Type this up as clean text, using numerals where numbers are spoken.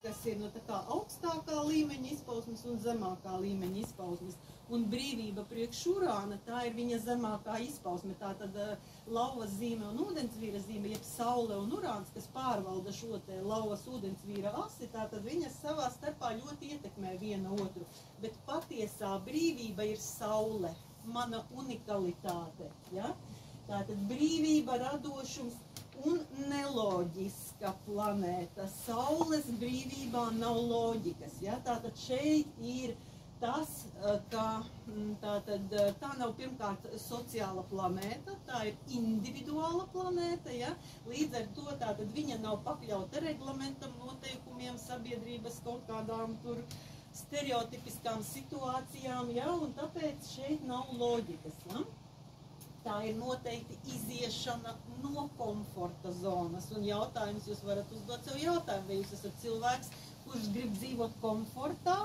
kas ir tā kā augstākā līmeņa izpausmes un zemākā līmeņa izpausmes. Un brīvība priekš Urāna, tā ir viņa zemākā izpausme. Tātad lauvas zīme un ūdensvīra zīme, jeb saule un Urāns, kas pārvalda šo te lauvas ūdensvīra asi, tātad viņas savā starpā ļoti ietekmē viena otru. Bet patiesā brīvība ir saule, mana unikalitāte. Ja? Tātad brīvība, radošums un neloģiska planēta. Saules brīvībā nav loģikas. Ja? Tātad šeit ir tas, ka tā nav pirmkārt sociāla planēta, tā ir individuāla planēta. Ja? Līdz ar to tātad viņa nav pakļauta reglamentam, noteikumiem, sabiedrības kaut kādām tur stereotipiskām situācijām, ja? Un tāpēc šeit nav loģikas. Ja? Tā ir noteikti iziešana no komforta zonas. Un jautājums, jūs varat uzdot sev jautājumu, vai jūs esat cilvēks, kurš grib dzīvot komfortā,